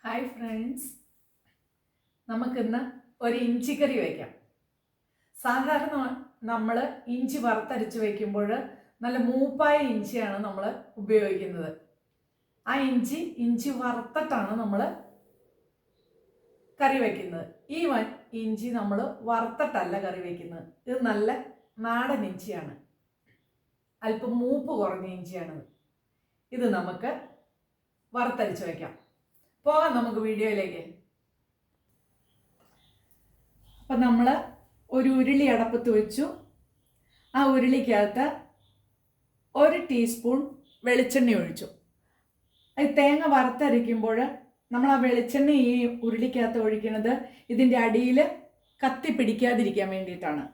Hi friends, നമുക്കിന്ന് ഒരു ഇഞ്ചിക്കറി വയ്ക്കാം. സാധാരണ നമ്മൾ ഇഞ്ചി വറുത്തരച്ച് വയ്ക്കുമ്പോൾ നല്ല മൂപ്പായ ഇഞ്ചിയാണ് നമ്മൾ ഉപയോഗിക്കുന്നത്. ആ ഇഞ്ചി വറുത്തിട്ടാണ് നമ്മൾ കറി വയ്ക്കുന്നത്. ഈ ഇഞ്ചി നമ്മൾ വറുത്തിട്ടല്ല കറി വയ്ക്കുന്നത്. ഇത് നല്ല നാടൻ ഇഞ്ചിയാണ്, അല്പം മൂപ്പ് കുറഞ്ഞ ഇഞ്ചിയാണിത്. ഇത് നമുക്ക് വറുത്തരച്ച് വയ്ക്കാം. പോകാം നമുക്ക് വീഡിയോയിലേക്ക്. അപ്പം നമ്മൾ ഒരു ഉരുളി അടപ്പത്ത് വെച്ചു. ആ ഉരുളിക്കകത്ത് 1 ടീസ്പൂൺ വെളിച്ചെണ്ണ ഒഴിച്ചു. അത് തേങ്ങ വറുത്തരയ്ക്കുമ്പോൾ നമ്മൾ ആ വെളിച്ചെണ്ണ ഈ ഉരുളിക്കകത്ത് ഒഴിക്കുന്നത് ഇതിൻ്റെ അടിയിൽ കത്തി പിടിക്കാതിരിക്കാൻ വേണ്ടിയിട്ടാണ്.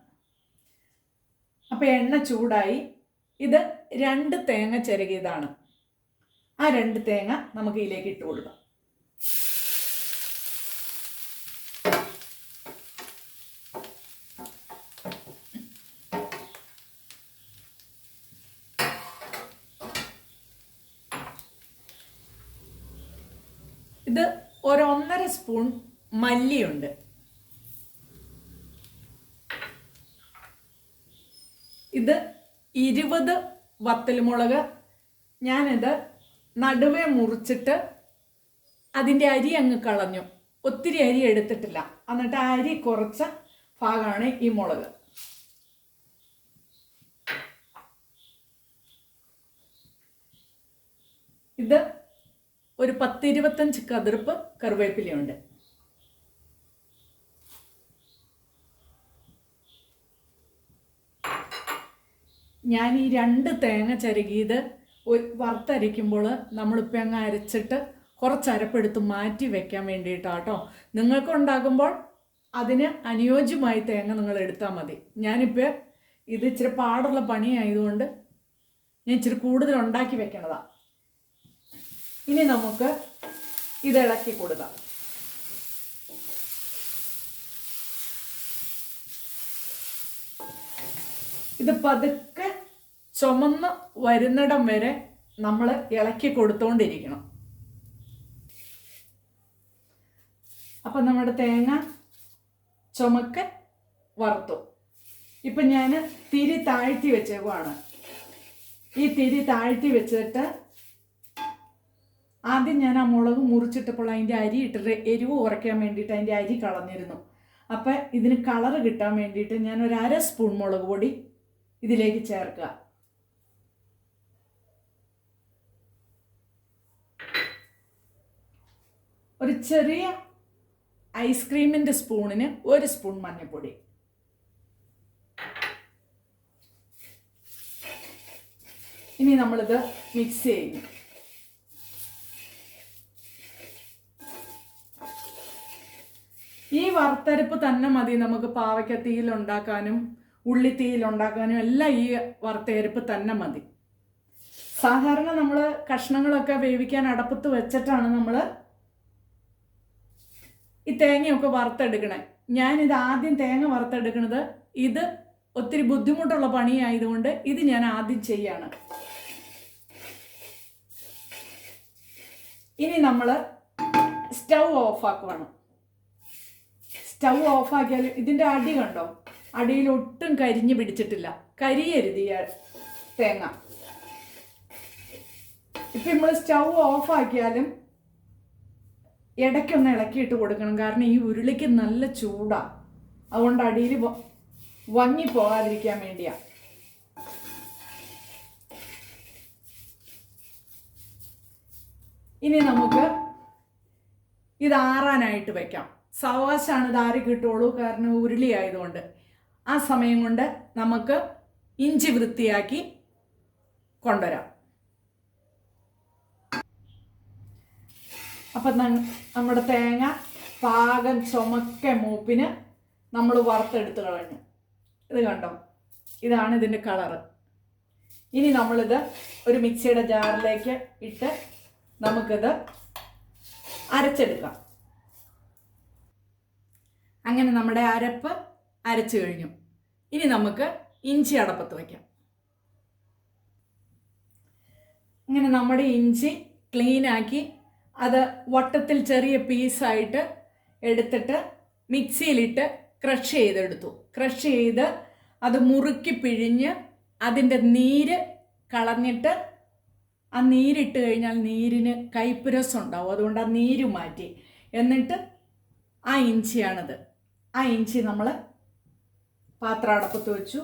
അപ്പോൾ എണ്ണ ചൂടായി. ഇത് 2 തേങ്ങ ചിരകിയതാണ്. ആ 2 തേങ്ങ നമുക്ക് ഇതിലേക്ക് ഇട്ട് കൊടുക്കാം. ഇത് 1.5 സ്പൂൺ മല്ലിയുണ്ട്. ഇത് 20 വത്തൽമുളക്. ഞാനിത് നടുവേ മുറിച്ചിട്ട് അതിൻ്റെ അരി അങ്ങ് കളഞ്ഞു. ഒത്തിരി അരി എടുത്തിട്ടില്ല. എന്നിട്ട് അരി കുറച്ച ഭാഗമാണ് ഈ മുളക്. ഇത് ഒരു 10-25 കതിർപ്പ് കറിവേപ്പിലയുണ്ട്. ഞാൻ ഈ 2 തേങ്ങ ചിരകിയത് വറുത്തരയ്ക്കുമ്പോൾ നമ്മളിപ്പോൾ അങ്ങ് അരച്ചിട്ട് കുറച്ച് അരപ്പെടുത്ത് മാറ്റി വെക്കാൻ വേണ്ടിയിട്ടാട്ടോ. നിങ്ങൾക്ക് ഉണ്ടാക്കുമ്പോൾ അതിന് അനുയോജ്യമായി തേങ്ങ നിങ്ങൾ എടുത്താൽ മതി. ഞാനിപ്പോൾ ഇത് ഇച്ചിരി പാടുള്ള പണിയായതുകൊണ്ട് ഞാൻ ഇച്ചിരി കൂടുതൽ ഉണ്ടാക്കി വെക്കണതാണ്. ഇനി നമുക്ക് ഇത് ഇളക്കി കൊടുക്കാം. ഇത് പതുക്കെ ചുമന്ന് വരുന്നിടം വരെ നമ്മൾ ഇളക്കി കൊടുത്തോണ്ടിരിക്കണം. അപ്പം നമ്മുടെ തേങ്ങ ചുമക്കെ വറുത്തു. ഇപ്പം ഞാൻ തിരി താഴ്ത്തി വെച്ചേക്കുവാണ്. ഈ തിരി താഴ്ത്തി വെച്ചിട്ട് ആദ്യം ഞാൻ ആ മുളക് മുറിച്ചിട്ടപ്പോൾ അതിൻ്റെ അരി ഇട്ടിട്ട് എരിവ് കുറയ്ക്കാൻ വേണ്ടിയിട്ട് അതിൻ്റെ അരി കളഞ്ഞിരുന്നു. അപ്പം ഇതിന് കളറ് കിട്ടാൻ വേണ്ടിയിട്ട് ഞാൻ ഒരു 1/2 സ്പൂൺ മുളക് പൊടി ഇതിലേക്ക് ചേർക്കുക. ഒരു ചെറിയ ഐസ്ക്രീമിൻ്റെ സ്പൂണിന് 1 സ്പൂൺ മഞ്ഞൾപ്പൊടി. ഇനി നമ്മളിത് മിക്സ് ചെയ്യും. ഈ വറുത്തരപ്പ് തന്നെ മതി നമുക്ക് പാവയ്ക്ക തീയിലുണ്ടാക്കാനും ഉള്ളിത്തീയിലുണ്ടാക്കാനും എല്ലാം ഈ വറുത്തരപ്പ് തന്നെ മതി. സാധാരണ നമ്മൾ കഷ്ണങ്ങളൊക്കെ വേവിക്കാൻ അടപ്പത്ത് വെച്ചിട്ടാണ് നമ്മൾ ഈ തേങ്ങയൊക്കെ വറുത്തെടുക്കണേ. ഞാനിത് ആദ്യം തേങ്ങ വറുത്തെടുക്കണത് ഇത് ഒത്തിരി ബുദ്ധിമുട്ടുള്ള പണിയായതുകൊണ്ട് ഇത് ഞാൻ ആദ്യം ചെയ്യാണ്. ഇനി നമ്മൾ സ്റ്റൗ ഓഫാക്കണം. സ്റ്റൗ ഓഫാക്കിയാൽ ഇതിൻ്റെ അടി കണ്ടോ, അടിയിൽ ഒട്ടും കരിഞ്ഞ് പിടിച്ചിട്ടില്ല. കരിയരുത് ഈ തേങ്ങ. ഇപ്പം നമ്മൾ സ്റ്റൗ ഓഫാക്കിയാലും ഇടയ്ക്കൊന്ന് ഇളക്കിയിട്ട് കൊടുക്കണം. കാരണം ഈ ഉരുളിക്ക് നല്ല ചൂടാണ്. അതുകൊണ്ട് അടിയിൽ വങ്ങിപ്പോകാതിരിക്കാൻ വേണ്ടിയാ. ഇനി നമുക്ക് ഇത് ആറാനായിട്ട് വെക്കാം. സാവകാശമാണ് ഇത് ആറി കിട്ടുള്ളൂ, കാരണം ഉരുളി ആയതുകൊണ്ട്. ആ സമയം കൊണ്ട് നമുക്ക് ഇഞ്ചി വൃത്തിയാക്കി കൊണ്ടുവരാം. അപ്പം നമ്മുടെ തേങ്ങ പാകം ചുമക്ക മൂപ്പിന് നമ്മൾ വറുത്തെടുത്ത് കളഞ്ഞു. ഇത് കണ്ടോ, ഇതാണ് ഇതിൻ്റെ കളറ്. ഇനി നമ്മളിത് ഒരു മിക്സിയുടെ ജാറിലേക്ക് ഇട്ട് നമുക്കിത് അരച്ചെടുക്കാം. അങ്ങനെ നമ്മുടെ അരപ്പ് അരച്ചു കഴിഞ്ഞു. ഇനി നമുക്ക് ഇഞ്ചി അടപ്പത്ത് വയ്ക്കാം. അങ്ങനെ നമ്മുടെ ഇഞ്ചി ക്ലീനാക്കി അത് വട്ടത്തിൽ ചെറിയ പീസായിട്ട് എടുത്തിട്ട് മിക്സിയിലിട്ട് ക്രഷ് ചെയ്തെടുത്തു. ക്രഷ് ചെയ്ത് അത് മുറുക്കി പിഴിഞ്ഞ് അതിൻ്റെ നീര് കളഞ്ഞിട്ട്, ആ നീരിട്ട് കഴിഞ്ഞാൽ നീരിന് കയ്പ്പ് രസം ഉണ്ടാവും, അതുകൊണ്ട് ആ നീര് മാറ്റി. എന്നിട്ട് ആ ഇഞ്ചിയാണിത്. ആ ഇഞ്ചി നമ്മൾ പാത്രം അടപ്പത്ത് വെച്ചു.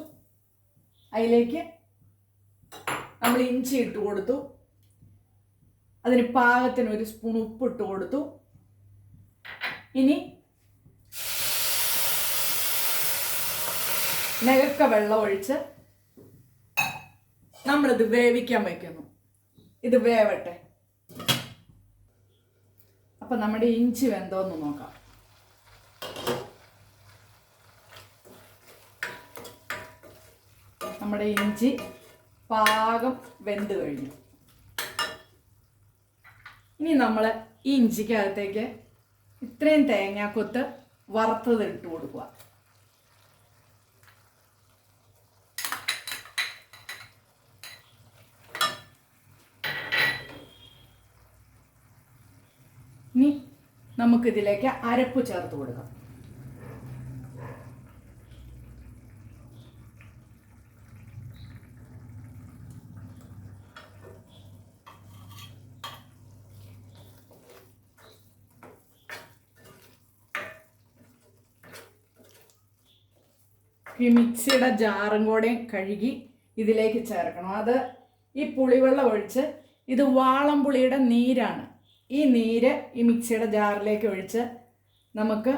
അതിലേക്ക് നമ്മൾ ഇഞ്ചി ഇട്ട് കൊടുത്തു. അതിന് പാകത്തിന് ഒരു സ്പൂൺ ഉപ്പിട്ട് കൊടുത്തു. ഇനി നികക്ക വെള്ളം ഒഴിച്ച് നമ്മളിത് വേവിക്കാൻ വയ്ക്കുന്നു. ഇത് വേവട്ടെ. അപ്പൊ നമ്മുടെ ഇഞ്ചി വെന്തോന്ന് നോക്കാം. നമ്മുടെ ഇഞ്ചി പാകം വെന്ത് കഴിഞ്ഞു. ഇനി നമ്മൾ ഈ ഇഞ്ചിക്കകത്തേക്ക് ഇത്രയും തേങ്ങാക്കൊത്ത് വറുത്തത് ഇട്ട് കൊടുക്കുക. ഇനി നമുക്കിതിലേക്ക് അരപ്പ് ചേർത്ത് കൊടുക്കാം. ഈ മിക്സിയുടെ ജാറും കൂടെ കഴുകി ഇതിലേക്ക് ചേർക്കണം. അത് ഈ പുളിവെള്ളം ഒഴിച്ച്, ഇത് വാളംപുളിയുടെ നീരാണ്. ഈ നീര് ഈ മിക്സിയുടെ ജാറിലേക്ക് ഒഴിച്ച് നമുക്ക്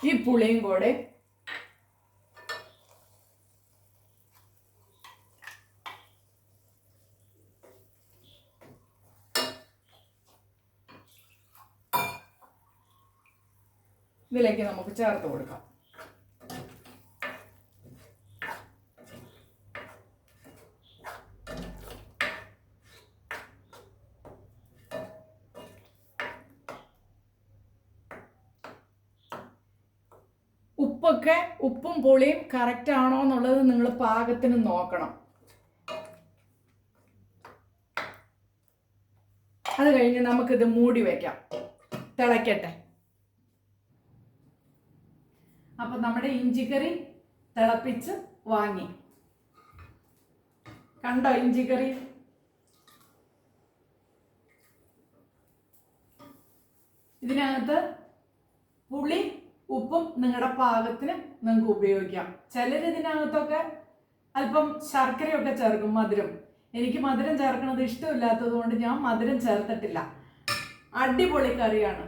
ഈ പുളിയും കൂടെ ഇതിലേക്ക് നമുക്ക് ചേർത്ത് കൊടുക്കാം. ഉപ്പും പുളിയും കറക്റ്റ് ആണോ എന്നുള്ളത് നിങ്ങൾ പാകത്തിന് നോക്കണം. അത് കഴിഞ്ഞ് നമുക്കിത് മൂടി വയ്ക്കാം, തിളയ്ക്കട്ടെ. അപ്പൊ നമ്മുടെ ഇഞ്ചിക്കറി തിളപ്പിച്ച് വാങ്ങി. കണ്ടോ ഇഞ്ചിക്കറി? ഇതിനകത്ത് പുളി ഉപ്പും നിങ്ങളുടെ പാകത്തിന് നിങ്ങൾക്ക് ഉപയോഗിക്കാം. ചിലർ ഇതിനകത്തൊക്കെ അല്പം ശർക്കരയൊക്കെ ചേർക്കും, മധുരം. എനിക്ക് മധുരം ചേർക്കുന്നത് ഇഷ്ടമില്ലാത്തത് കൊണ്ട് ഞാൻ മധുരം ചേർത്തിട്ടില്ല. അടിപൊളി കറിയാണ്.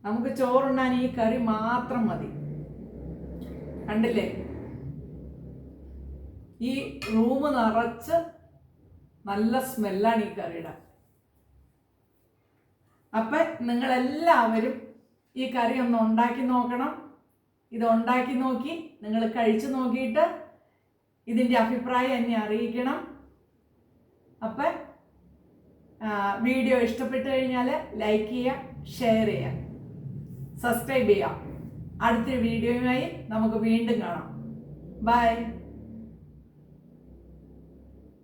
നമുക്ക് ചോറുണ്ണാൻ ഈ കറി മാത്രം മതി. കണ്ടില്ലേ, ഈ റൂം നിറച്ച് നല്ല സ്മെല്ലാണ് ഈ കറിയുടെ. അപ്പൊ നിങ്ങളെല്ലാവരും ഈ കറി ഒന്ന് ഉണ്ടാക്കി നോക്കണം. ഇത് ഉണ്ടാക്കി നോക്കി നിങ്ങൾ കഴിച്ചു നോക്കിയിട്ട് ഇതിൻ്റെ അഭിപ്രായം എന്നെ അറിയിക്കണം. അപ്പം വീഡിയോ ഇഷ്ടപ്പെട്ടു കഴിഞ്ഞാൽ ലൈക്ക് ചെയ്യുക, ഷെയർ ചെയ്യുക, സബ്സ്ക്രൈബ് ചെയ്യുക. അടുത്തൊരു വീഡിയോയുമായി നമുക്ക് വീണ്ടും കാണാം. ബൈ.